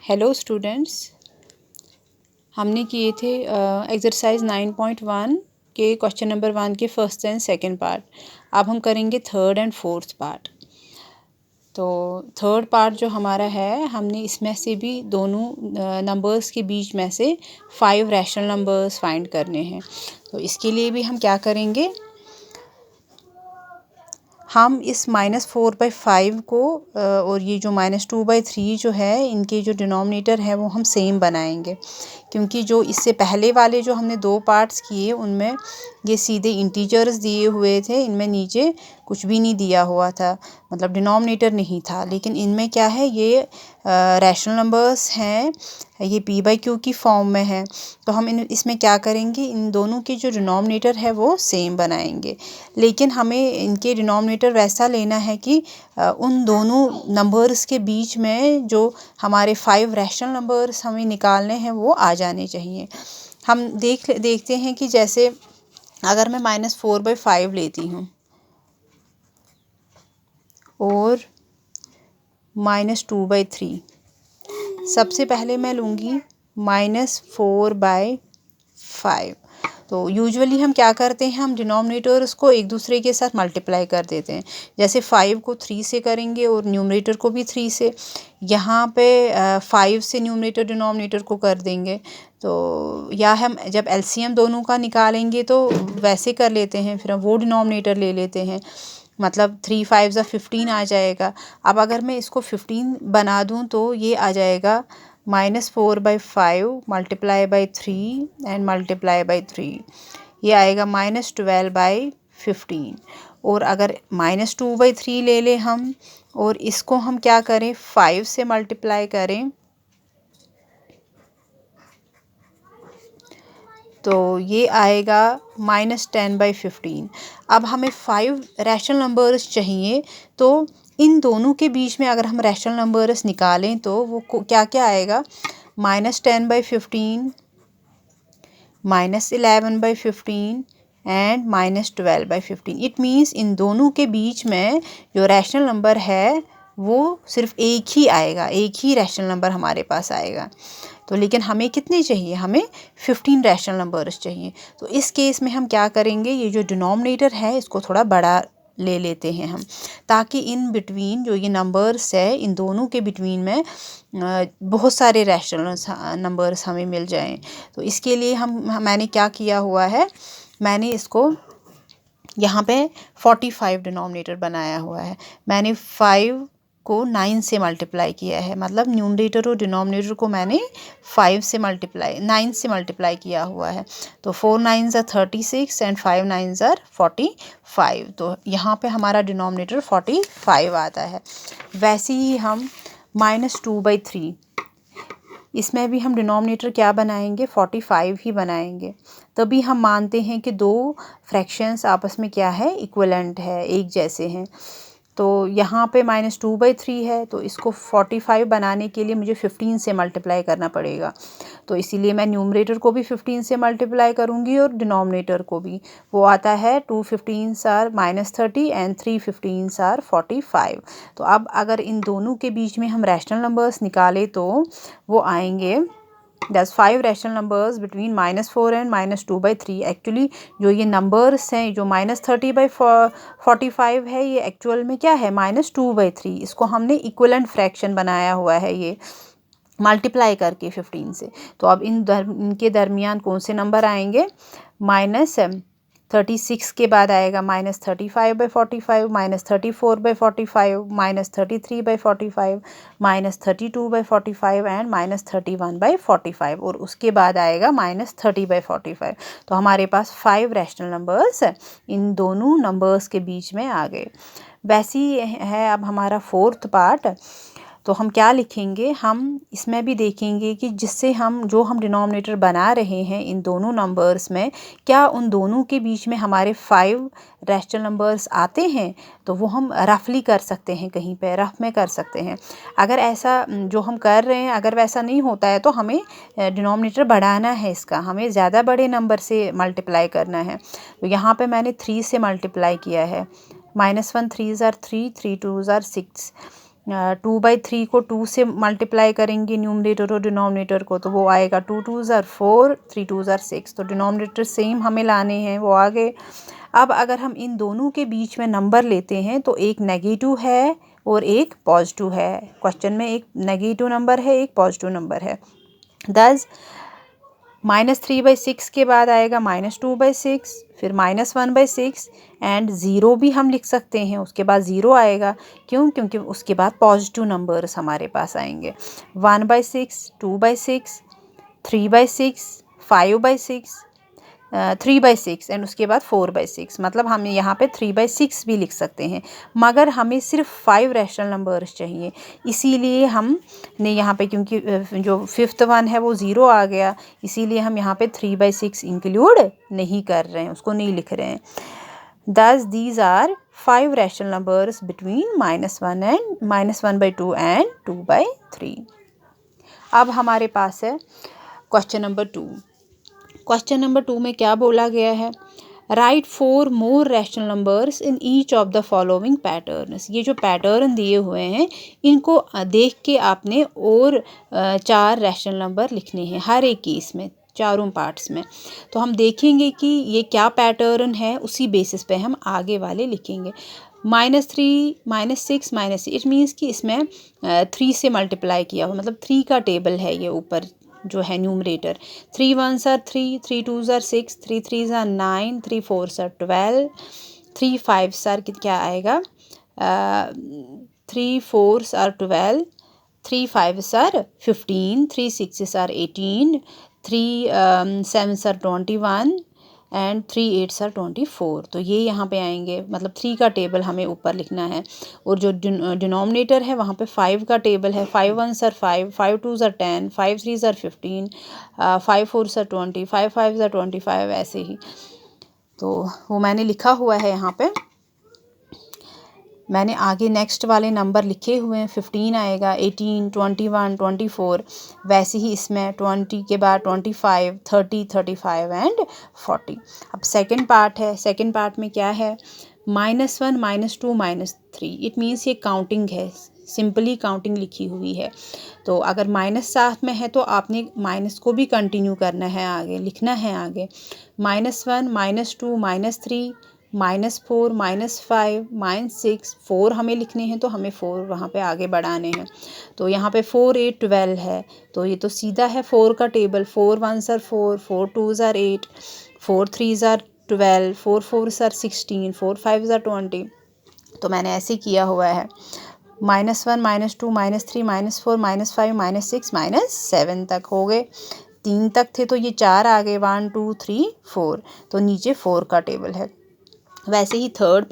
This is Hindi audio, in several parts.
हेलो स्टूडेंट्स, हमने किए थे एक्सरसाइज 9.1 के क्वेश्चन नंबर 1 के फर्स्ट एंड सेकंड पार्ट। अब हम करेंगे थर्ड एंड फोर्थ पार्ट। तो थर्ड पार्ट जो हमारा है, हमने इसमें से भी दोनों नंबर्स के बीच में से 5 रैशनल नंबर्स फाइंड करने हैं। तो इसके लिए भी हम क्या करेंगे, हम इस -4/5 को और ये जो -2/3 जो है, इनके जो डिनोमिनेटर है वो हम सेम बनाएंगे, क्योंकि जो इससे पहले वाले जो हमने 2 पार्ट्स किए उनमें ये सीधे इंटीजर्स दिए हुए थे, इनमें नीचे कुछ भी नहीं दिया हुआ था, मतलब डिनोमिनेटर नहीं था। लेकिन इनमें क्या है, ये रैशनल नंबर्स हैं, ये p/q की फॉर्म में है। तो हम इसमें क्या करेंगे, इन दोनों के जो डिनोमिनेटर है वो सेम बनाएंगे। लेकिन हमें इनके डिनोमिनेटर वैसा लेना है कि उन दोनों नंबर्स के बीच में जो हमारे 5 रैशनल नंबर्स हमें निकालने हैं वो आ जाने चाहिए। हम देखते हैं कि जैसे अगर मैं -4/5 लेती हूँ और -2/3, सबसे पहले मैं लूँगी -4/5। तो यूजुअली हम क्या करते हैं, हम डिनोमिनेटर्स को एक दूसरे के साथ मल्टीप्लाई कर देते हैं। जैसे 5 को 3 से करेंगे और न्यूमरेटर को भी 3 से। यहाँ पे 5 से न्यूमरेटर डिनोमिनेटर को कर देंगे। तो या हम जब एलसीएम दोनों का निकालेंगे तो वैसे कर लेते हैं, फिर हम वो डिनोमिनेटर ले लेते हैं, मतलब 3 5 15 आ जाएगा। अब अगर मैं इसको 15 बना दूँ तो ये आ जाएगा -4/5 multiply by 3 and multiply by 3, ये आएगा -12/15। और अगर -2/3 ले लें हम और इसको हम क्या करें, 5 से मल्टीप्लाई करें, तो ये आएगा -10/15। अब हमें 5 रैशनल नंबर्स चाहिए, तो इन दोनों के बीच में अगर हम रैशनल नंबर्स निकालें तो वो क्या क्या आएगा, -10/15, -11/15 एंड -12/15। इट मीन्स इन दोनों के बीच में जो रैशनल नंबर है वो सिर्फ एक ही आएगा, एक ही रैशनल नंबर हमारे पास आएगा। तो लेकिन हमें कितने चाहिए, हमें 15 रैशनल नंबर्स चाहिए। तो इस केस में हम क्या करेंगे, ये जो डिनोमिनेटर है इसको थोड़ा बड़ा ले लेते हैं हम, ताकि इन बिटवीन जो ये नंबर्स है, इन दोनों के बिटवीन में बहुत सारे रैशनल नंबर्स हमें मिल जाएं। तो इसके लिए मैंने क्या किया हुआ है, मैंने इसको यहाँ पे 45 डिनोमिनेटर बनाया हुआ है। मैंने 5 को 9 से मल्टीप्लाई किया है, मतलब न्यूमरेटर और डिनोमिनेटर को मैंने 9 से मल्टीप्लाई किया हुआ है। तो 4 9s are 36 and 5 9s are 45। तो यहाँ पे हमारा डिनोमिनेटर 45 आता है। वैसे ही हम -2/3, इसमें भी हम डिनोमिनेटर क्या बनाएंगे, 45 ही बनाएंगे। तभी हम मानते हैं कि दो फ्रैक्शंस आपस में क्या है, इक्विवेलेंट है, एक जैसे हैं। तो यहाँ पे -2/3 है, तो इसको 45 बनाने के लिए मुझे 15 से मल्टीप्लाई करना पड़ेगा। तो इसीलिए मैं न्यूमरेटर को भी 15 से मल्टीप्लाई करूँगी और डिनोमिनेटर को भी। वो आता है 2 15s are -30 and 3 15s are 45। तो अब अगर इन दोनों के बीच में हम रैशनल नंबर्स निकालें तो वो आएंगे, 5 rational numbers between -4 and -2/3। Actually जो ये नंबर्स हैं, जो -30/45 है, ये एक्चुअल में क्या है, -2/3। इसको हमने इक्विवेलेंट फ्रैक्शन बनाया हुआ है, ये मल्टीप्लाई करके 15 से। तो अब इनके दरमियान कौन से नंबर आएंगे, -36 के बाद आएगा -35/45, -34/45, -33/45, -32/45 एंड -31/45, और उसके बाद आएगा -30/45। तो हमारे पास 5 रैशनल नंबर्स इन दोनों नंबर्स के बीच में आ गए। वैसे ही है अब हमारा फोर्थ पार्ट। तो हम क्या लिखेंगे, हम इसमें भी देखेंगे कि जिससे जो हम डिनोमिनेटर बना रहे हैं इन दोनों नंबर्स में, क्या उन दोनों के बीच में हमारे 5 रैशनल नंबर्स आते हैं। तो वो हम रफली कर सकते हैं, कहीं पे रफ में कर सकते हैं। अगर ऐसा जो हम कर रहे हैं अगर वैसा नहीं होता है तो हमें डिनोमिनेटर बढ़ाना है, इसका हमें ज़्यादा बड़े नंबर से मल्टीप्लाई करना है। तो यहाँ पे मैंने 3 से मल्टीप्लाई किया है, -1 3s are 3, 3 2s are 6, 2/3 को 2 से मल्टीप्लाई करेंगे न्यूमरेटर और डिनोमिनेटर को, तो वो आएगा 2 2 ज़ार 4, 3 2 ज़ार 6। तो डिनोमिनेटर सेम हमें लाने हैं, वो आ गए। अब अगर हम इन दोनों के बीच में नंबर लेते हैं तो एक नेगेटिव है और एक पॉजिटिव है। क्वेश्चन में एक नेगेटिव नंबर है, एक पॉजिटिव नंबर है। दस -3/6 के बाद आएगा -2/6, फिर -1/6 एंड ज़ीरो भी हम लिख सकते हैं, उसके बाद ज़ीरो आएगा। क्यों? क्योंकि उसके बाद पॉजिटिव नंबर्स हमारे पास आएंगे। 1/6, 2/6, 3/6, 5/6, 3/6 एंड उसके बाद 4/6। मतलब हम यहाँ पे 3/6 भी लिख सकते हैं, मगर हमें सिर्फ 5 रैशनल नंबर्स चाहिए। इसीलिए हमने यहाँ पे, क्योंकि जो फिफ्थ वन है वो ज़ीरो आ गया, इसीलिए हम यहाँ पे 3/6 इंक्लूड नहीं कर रहे हैं, उसको नहीं लिख रहे हैं। Thus these are 5 rational numbers between -1/2 and 2/3। अब हमारे पास है क्वेश्चन नंबर 2। क्वेश्चन नंबर 2 में क्या बोला गया है? Right 4 more rational numbers in each of the following patterns. ये जो पैटर्न दिए हुए हैं इनको देख के आपने और 4 रैशनल नंबर लिखने हैं हर एक केस में, चारों पार्ट्स में। तो हम देखेंगे कि ये क्या पैटर्न है, उसी बेसिस पे हम आगे वाले लिखेंगे। -3, -6, -6 इट मीन्स कि इसमें 3 से मल्टीप्लाई किया हुआ, मतलब 3 का टेबल है ये ऊपर जो है numerator. 3 1s are 3, 3 2s are 6, 3 3s are 9, 3 4s are 12, 3 5s are क्या आएगा? 3 4s are 12, 3 5s are 15, 3 6s are 18, 3 7s are 21 and 3 8s are 24। तो ये यहाँ पे आएंगे, मतलब 3 का टेबल हमें ऊपर लिखना है। और जो डिनोमिनेटर है वहाँ पे 5 का टेबल है। 5 1s are 5, 5 2s are 10, 5 3s are 15, 5 4s are 20, 5 5s are 25, ऐसे ही। तो वो मैंने लिखा हुआ है यहाँ पे, मैंने आगे नेक्स्ट वाले नंबर लिखे हुए हैं। 15 आएगा, 18, 21, 24, वैसे ही इसमें 20 के बाद 25, 30, 35 एंड 40। अब सेकंड पार्ट है। सेकंड पार्ट में क्या है? -1, -2, -3। इट मीन्स ये काउंटिंग है, सिंपली काउंटिंग लिखी हुई है। तो अगर माइनस साथ में है तो आपने माइनस को भी कंटिन्यू करना है, आगे लिखना है आगे। -1, -2, -3, -4, -5, -6, 4 हमें लिखने हैं तो हमें 4 वहाँ पे आगे बढ़ाने हैं। तो यहाँ पे 4 8 12 है, तो ये तो सीधा है 4 का table. 4 1s are 4, 4 2s are 8, 4 3s are 12, 4 4s are 16, 4 5s are 20। तो मैंने ऐसे किया हुआ है। -1, -2, -3, -4, -5, -6, -7 तक हो गए। 3 तक थे तो ये 4 आ गए, 1 2 3 4। तो नीचे 4 का टेबल है। वैसे ही थर्ड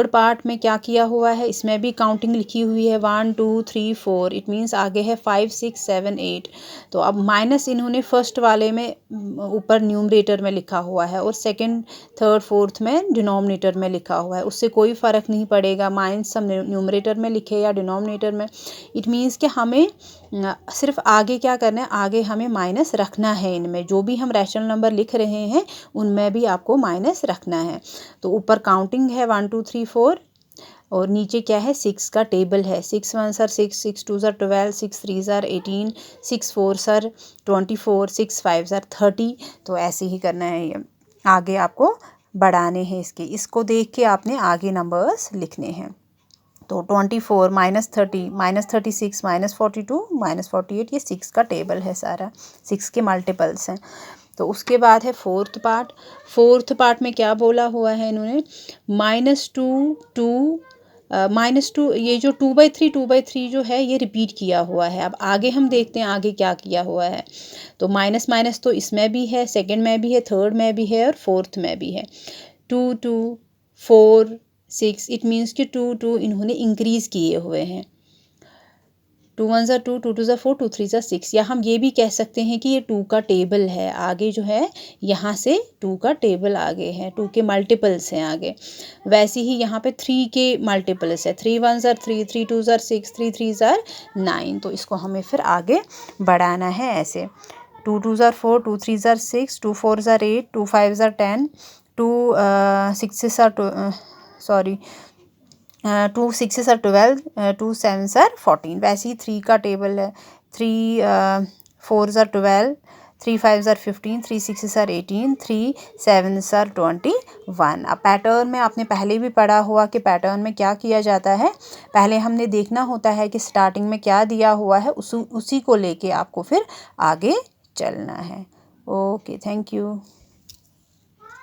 पार्ट में क्या किया हुआ है? इसमें भी काउंटिंग लिखी हुई है, 1 2 3 4। इट मीन्स आगे है 5 6 7 8। तो अब माइनस इन्होंने फर्स्ट वाले में ऊपर न्यूमरेटर में लिखा हुआ है और सेकंड थर्ड फोर्थ में डिनोमिनेटर में लिखा हुआ है। उससे कोई फ़र्क नहीं पड़ेगा माइनस हम न्यूमरेटर में लिखे या डिनोमिनेटर में। इट मीन्स कि हमें सिर्फ आगे क्या करना है, आगे हमें माइनस रखना है। इनमें जो भी हम रैशनल नंबर लिख रहे हैं उनमें भी आपको माइनस रखना है। तो ऊपर काउंटिंग है 1 2 3 4 और नीचे क्या है? 6 का टेबल है। 6 1s are 6, 6 2s are 12, 6 3s are 18, 6 4s are 24, 6 5s are 30। तो ऐसे ही करना है, ये आगे आपको बढ़ाने हैं इसको देख के आपने आगे नंबर्स लिखने हैं। तो 24 -30 -36 -42 -48, ये 6 का टेबल है सारा, 6 के मल्टीपल्स हैं। तो उसके बाद है फोर्थ पार्ट में क्या बोला हुआ है इन्होंने? -2 ये जो 2/3 जो है ये रिपीट किया हुआ है। अब आगे हम देखते हैं आगे क्या किया हुआ है। तो माइनस तो इसमें भी है, सेकंड में भी है, थर्ड में भी है और फोर्थ में भी है। 2 2 4 6। इट मीन्स कि 2 2 इन्होंने इंक्रीज़ किए हुए हैं। 2 1s are 2, 2 2s are 4, 2 3s are 6। या हम ये भी कह सकते हैं कि ये 2 का टेबल है। आगे जो है यहाँ से 2 का टेबल आगे है, 2 के मल्टीपल्स हैं आगे। वैसे ही यहाँ पे 3 के मल्टीपल्स है। 3 1s are 3, 3 2s are 6, 3 3s are 9। तो इसको हमें फिर आगे बढ़ाना है ऐसे। 2 2s are 4, 2 3s are 6, 2 4s are 8, 2 5s are 10, 2 6s are 2 sorry 2 6 are 12, 2 7 are 14। वैसे ही 3 का टेबल है, 3 4 आर 12, 3 5 आर 15, 3 6 आर 18, 3 7 आर 21। अब पैटर्न में आपने पहले भी पढ़ा हुआ कि पैटर्न में क्या किया जाता है, पहले हमने देखना होता है कि स्टार्टिंग में क्या दिया हुआ है, उसी को लेके आपको फिर आगे चलना है। Okay, thank you.